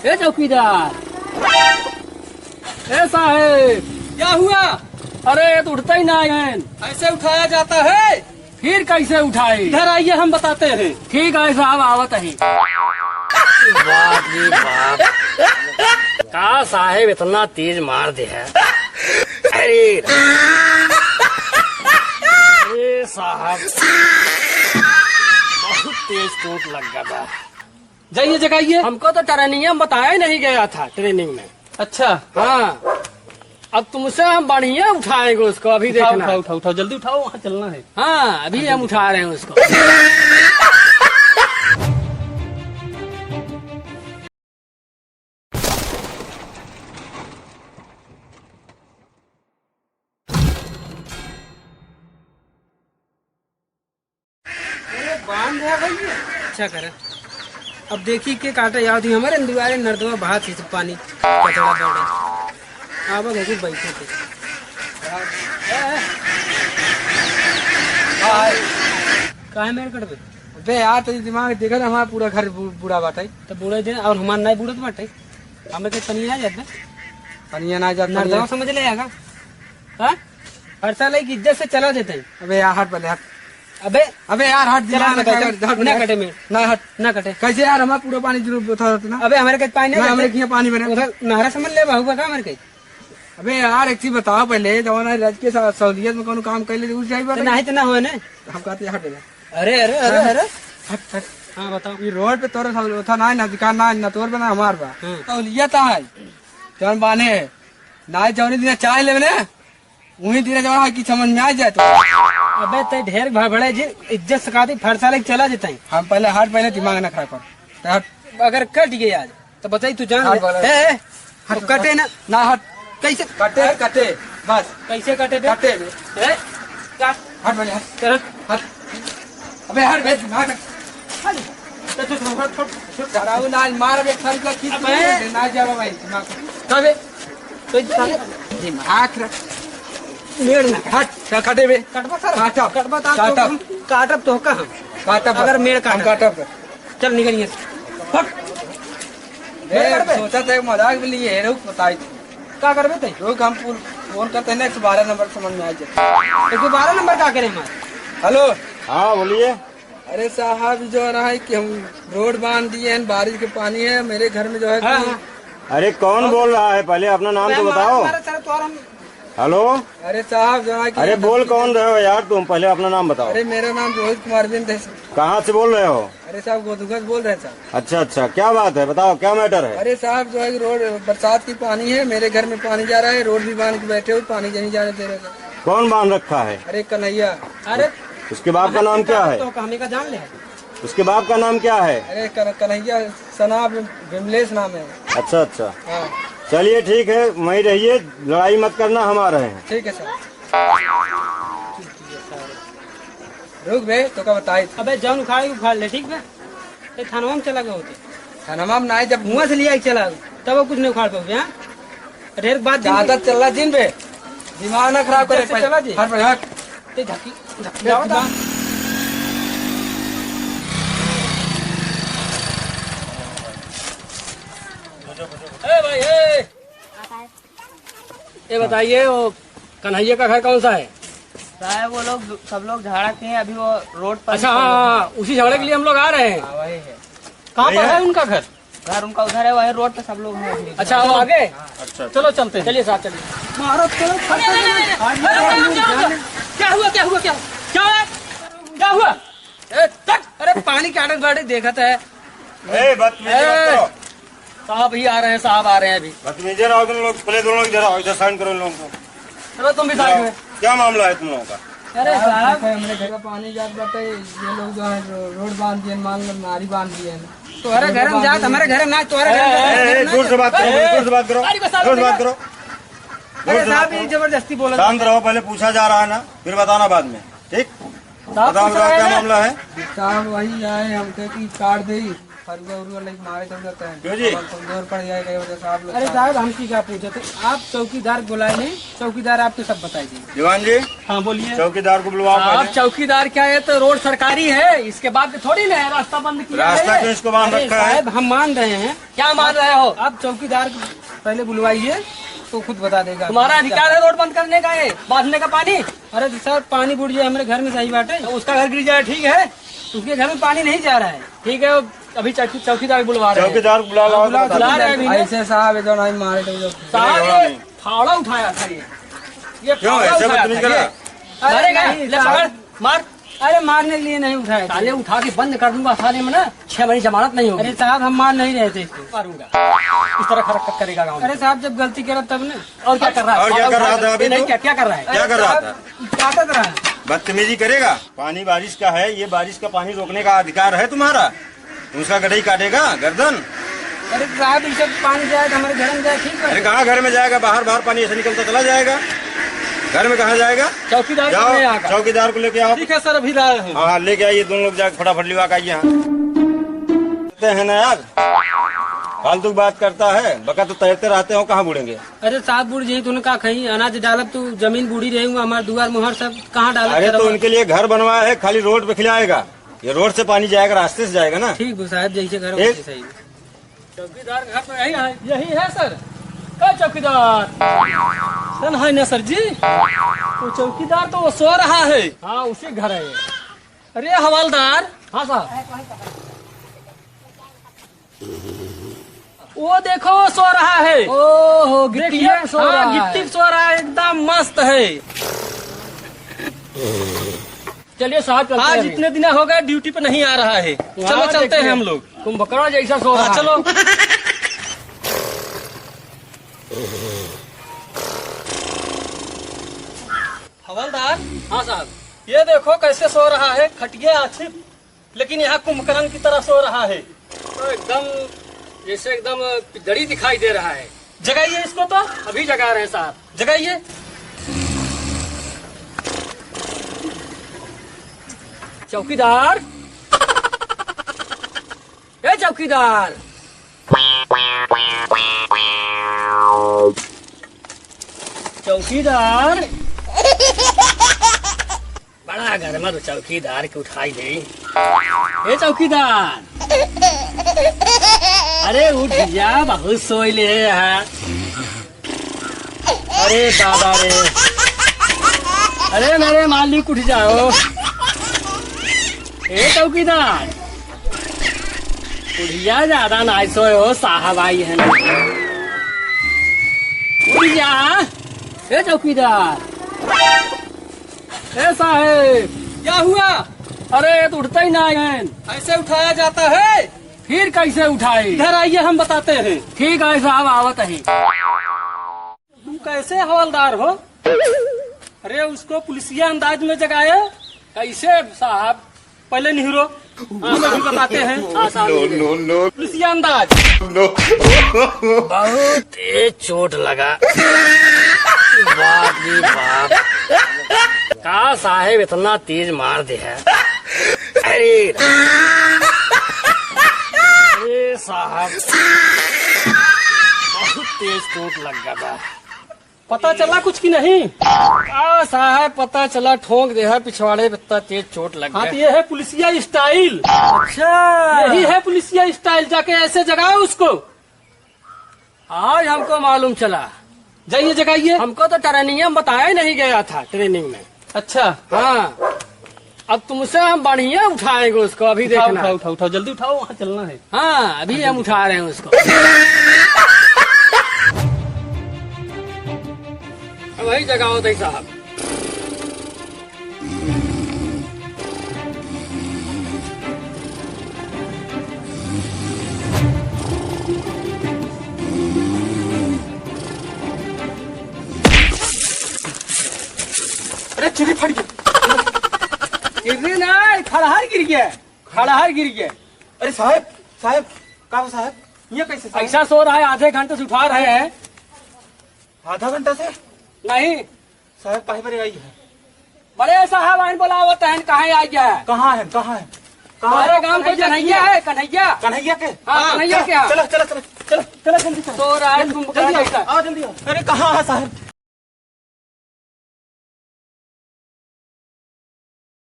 ए चौकीदार, ए साहेब, क्या हुआ? अरे ये तो उठता ही ना है। ऐसे उठाया जाता है? फिर कैसे उठाए? इधर आइए, हम बताते हैं। ठीक है साहब, आवत है। बाप रे बाप, का साहेब इतना तेज मार दे है। अरे अरे साहब, बहुत तेज चोट लग गया था। जाइए जगाइए। हमको तो ट्रेनिंग में बताया ही नहीं गया था ट्रेनिंग में। अच्छा, हाँ, अब तुमसे हम बढ़िया उठाएंगे उसको। अभी उठाओ देखना। उठाओ उठाओ उठाओ, जल्दी उठाओ, वहाँ चलना है। हाँ, अभी हम उठा रहे हैं उसको। बांध है भैया। अच्छा करे। अब देखी के काटा याद ही हमारे दीवारे नर्दवा बहा थी पानी कचड़ा दौड़ा। अब देखो बैठे थे। काहे मेरे कटबे? अबे यार तेरी दिमाग देखा था हमारा पूरा घर बूढ़ा बाटे। तो बूढ़े दिन और हमार नहीं बूढ़त बाटे। हमें के पनी ना जाते। पनिया ना जाता नर्दवा समझ ले आगा। हाँ? हर साल एक इज्जत से चला देते हैं। अबे यार हट पहले हट। अबे अबे यार हट चला दिमाग ना कटे में ना हट। ना कटे। कैसे यार हमारा पूरा पानी जरूर था ना। अबे हमारे के पानी ना नहीं हमारे यहाँ पानी बने। उधर नहरा समझ ले बाहू का हमारे के। अबे यार एक चीज बताओ पहले, जवाना राज्य के सहूलियत में कौन काम कर ले उस टाइम तो नहीं तो ना हो ना। हम कहते हट पहले अरे अरे अरे अरे हट हट। हाँ बताओ। ये रोड पे तोर था ना ना दुकान ना तोर पे ना हमार बा हाँ। सहूलियत है जौन बाने ना जौनी दिन चाय ले ने वही दिन जवाना की समझ में आ जाए तो। अबे ते ढेर भड़बड़े जी इज्जत सकाती फर साल चला देता है। हम पहले हट पहले दिमाग ना खराब कर हट। अगर कट गए आज तो बताई तू जान हाँ, ले। बोलो। ए, हट तो कटे ना। ना हट कैसे कटे कटे बस कैसे कटे बे? कटे बे। ए, काट। हट पहले हट चल। हट। अबे हट बे दिमाग तो डराऊ ना मार बे खर का खींच अबे। ना जावा भाई दिमाग तबे तो दिमाग रख मेड़ ना हट कटे बे कटबा कर काटब। कटबा ता काटब। काटब तो का हम काटब अगर मेड़ हम काटब। काटब चल निकलिए। हट ए सोचा था एक मजाक भी लिए रुक बताई का करबे तई? रुक हम फोन करते हैं 112 नंबर समझ में आ जाए। तो 12 नंबर का करे हमारे? हेलो हाँ बोलिए। अरे साहब जो रहा है कि हम रोड बांध दिए हैं, बारिश के पानी है मेरे घर में जो है हाँ, कि- हाँ। अरे कौन बोल रहा है, पहले अपना नाम तो बताओ। हमारा चलो तो और हम हेलो, अरे साहब जो है कि अरे बोल कौन रहे हो यार तुम, पहले अपना नाम बताओ। अरे मेरा नाम रोहित कुमार बिंद है। कहाँ से बोल रहे हो? अरे साहब गोदुगत बोल रहे हैं साहब। अच्छा अच्छा, क्या बात है बताओ, क्या मैटर है? अरे साहब जो है कि रोड बरसात की पानी है, मेरे घर में पानी जा रहा है, रोड भी बांध के बैठे हो, पानी नहीं जाने दे रहे थे। कौन बांध रखा है? अरे कन्हैया। अरे उसके बाप का नाम क्या है? तो कहानी का जान ले। उसके बाप का नाम क्या है? अरे कन्हैया सनाब विमलेश नाम है। अच्छा अच्छा, हाँ चलिए ठीक है, वहीं रहिए, लड़ाई मत करना, हम आ रहे हैं। ठीक है सर। रुक बे तो क्या बताई अबे जान उखाड़ ले ठीक है। ये थानवा में चला गया होते थाना में ना जब मुँह से लिया चला तब वो कुछ नहीं उखाड़ पाओगे। हाँ ढेर बात ज्यादा चल रहा दिन बे दिमाग ना खराब करे। जैसे चला जी। हट भाई हट। झकी झकी जाओ ता। ए भाई ए, ये बताइए वो कन्हैया का घर कौन सा है? साहब वो लोग सब लोग झाड़ा के हैं, अभी वो रोड पर अच्छा हाँ, उसी झगड़े के लिए हम लोग आ रहे हैं। वही है। कहाँ पर है उनका घर? घर उनका उधर है, वही रोड पे सब लोग हैं अभी। अच्छा वो आगे, चलो चलते हैं। चलिए साहब चलिए। मारो चलो क्या हुआ क्या हुआ क्या क्या हुआ क्या हुआ? ए, तक अरे पानी के आड़े बाड़े देखा था। बदतमीजी मत करो। साहब ही आ रहे हैं, साहब आ रहे हैं अभी। बदतमीजी रहो तुम लोग, पहले दोनों इधर इधर साइन करो इन लोगों को। चलो तुम भी साथ में। क्या मामला है तुम लोगों का? अरे साहब हमारे घर का पानी जात बाटे, ये लोग जो है रोड बांध दिए, मान लो नारी बांध दिए हैं। तुम्हारे घर में जात हमारे घर में ना तुम्हारे घर में दूर से बात करो, दूर से बात करो, दूर से बात करो। अरे साहब ये जबरदस्ती बोला। शांत रहो, पहले पूछा जा रहा है ना, फिर बताना बाद में, ठीक? बताओ बताओ क्या मामला है? साहब वही आए हमसे कि काट दे फरुआ उरुआ लेके मारे तो जाते हैं। क्यों जी? कमजोर पड़ जाएगा ये वजह से आप लोग। अरे साहब हम की क्या पूछे थे, आप चौकीदार बुलाए नहीं, चौकीदार आपको सब बताई दी। जवान जी हाँ बोलिए। चौकीदार को बुलवाओ आप पहले। चौकीदार क्या है, तो रोड सरकारी है, इसके बाद थोड़ी ना है, रास्ता बंद किया रास्ता है। क्यों इसको बांध अरे रखा है? साहब हम मान रहे हैं, क्या मान रहे हो? आप चौकीदार को पहले बुलवाइए तो खुद बता देगा। तुम्हारा अधिकार है रोड बंद करने का, है बांधने का पानी। अरे तो सर पानी बुढ़ जाए हमारे घर में सही बात है, तो उसका घर गिर जाए, ठीक है, उसके घर में पानी नहीं जा रहा है। ठीक है, अभी चौकीदार बुलवा रहे हैं। चौकीदार को बुला लाओ। बुलाओ, बुला रहे हैं अभी। ऐसे साहब जो नहीं मारे तो साहब ये फावड़ा उठाया था, ये क्यों फावड़ा ऐसे उठाया बदतमीजी था, करा? ये। मारेगा? नहीं, ले साहब। पकड़, मार। अरे मारने के लिए नहीं उठाया था। ताले उठा के बंद कर दूंगा थाने में ना, 6 महीने जमानत नहीं होगी। अरे साहब हम मान नहीं रहे थे इसको। मारूंगा, इस तरह हरकत करेगा गाँव में। अरे साहब जब गलती करा तब ने और क्या कर रहा है? और क्या कर रहा था अभी नहीं, तो? क्या कर रहा है? क्या कर रहा था? काटत रहा है। बदतमीजी करेगा? पानी बारिश का है, ये बारिश का पानी रोकने का अधिकार है तुम्हारा। उसका गढ़ई काटेगा गर्दन। अरे साहब इसे पानी जाएगा हमारे घर में जाए, ठीक अरे है। कहाँ घर में जाएगा? बाहर बाहर पानी ऐसे निकलता चला जाएगा, घर में कहाँ जाएगा? चौकीदार जाओ कौन है यहाँ का? चौकीदार को लेके आओ। ठीक है सर, अभी लाए हैं। हाँ लेके आइए, दोनों लोग जाके फटाफट लिवा के आइए। यहाँ है ना यार, फालतू की बात करता है, बका तो तैरते रहते हो, कहाँ बुड़ेंगे? अरे साहब बुढ़ जी तूने कहा कहीं अनाज डालब तो जमीन बूढ़ी रहेगा, हमारे दुआर मुहर सब कहाँ डालब? अरे तो उनके लिए घर बनवाया है, खाली रोड पे खिलाएगा। ये रोड से पानी जाएगा, रास्ते से जाएगा ना। ठीक है साहब जैसे करो एक- वैसे सही है। चौकीदार घर तो यही है सर। क्या चौकीदार? सन है ना सर जी, तो चौकीदार तो वो सो रहा है। हाँ उसी घर है ये। अरे हवालदार, हाँ साहब, वो देखो वो सो रहा है। ओहो गिट्टी देखिए, में सो रहा हाँ, है। गिट्टी पे सो रहा है, एकदम मस्त है। चलिए साहब चलते आज हैं इतने दिन हो गए ड्यूटी पे नहीं आ रहा है। चलो चलते हैं हम लोग। कुंभकर्ण जैसा सो रहा हाँ है। चलो। हवलदार, हाँ साहब, ये देखो कैसे सो रहा है, खटिया अच्छी, लेकिन यहाँ कुंभकर्ण की तरह सो रहा है। तो एकदम जैसे एकदम पिदड़ी दिखाई दे रहा है। जगाइए इसको तो, अभी जगा रहे हैं साहब। जगाइए। चौकीदार, ए चौकीदार, चौकीदार, बड़ा गर्मा तो चौकीदार के उठाई दे। ए चौकीदार, अरे उठ जा, बहुत सोइले है। अरे दादा रे, अरे मेरे मालिक उठ जाओ। ए चौकीदार, उठिया ज्यादा नाई सोए हो, साहब आई है ना। उठ जा। ए चौकीदार, ए साहेब, क्या हुआ? अरे तो उठता ही ना है। ऐसे उठाया जाता है? फिर कैसे उठाई? इधर आइए, हम बताते हैं। ठीक है साहब, आवत है। तुम कैसे हवलदार हो? अरे उसको पुलिसिया अंदाज में जगाए। कैसे साहब? पहले निहुरो, हम अभी बताते हैं। हाँ साहब, पुलिसिया अंदाज। बहुत तेज चोट लगा। बाप रे बाप, का साहेब इतना तेज मार दे है। अरे अरे साहब, बहुत तेज चोट लग गया था। पता चला कुछ की नहीं? साहब पता चला ठोक दे है पिछवाड़े पे, इतना तेज चोट लग हाँ तो गया। ये है पुलिसिया स्टाइल। अच्छा, यही है पुलिसिया स्टाइल, जाके ऐसे जगाओ उसको। आज हमको मालूम चला। जाइए जगाइए। हमको तो ट्रेनिंग में बताया ही नहीं गया था, ट्रेनिंग में। अच्छा, हाँ, अब तुमसे हम बढ़िया उठाएंगे उसको, अभी उठाओ देखना। उठाओ उठाओ उठाओ, जल्दी उठाओ, वहाँ चलना है। हाँ अभी हम उठा रहे हैं उसको। वही जगह होता है साहब। अरे चुरी फट गई। गिर नहीं, खड़हर गिर गया, खड़हर गिर गया। अरे साहब साहब कहा साहब, ये कैसे साहब? ऐसा सो रहा है, आधे घंटे से उठा रहे हैं। आधा घंटा से नहीं, साहब कहीं पर आई है? बड़े साहब आइन बोलावत है, कहाँ आ गया है? कहाँ है कहाँ है हमारे गांव को कन्हैया है, कन्हैया। कन्हैया के? हाँ, कन्हैया क्या? चलो चलो चलो चलो चलो जल्दी चलो। तो रात तुम जल्दी आओ, आओ जल्दी आओ। अरे कहाँ है साहब?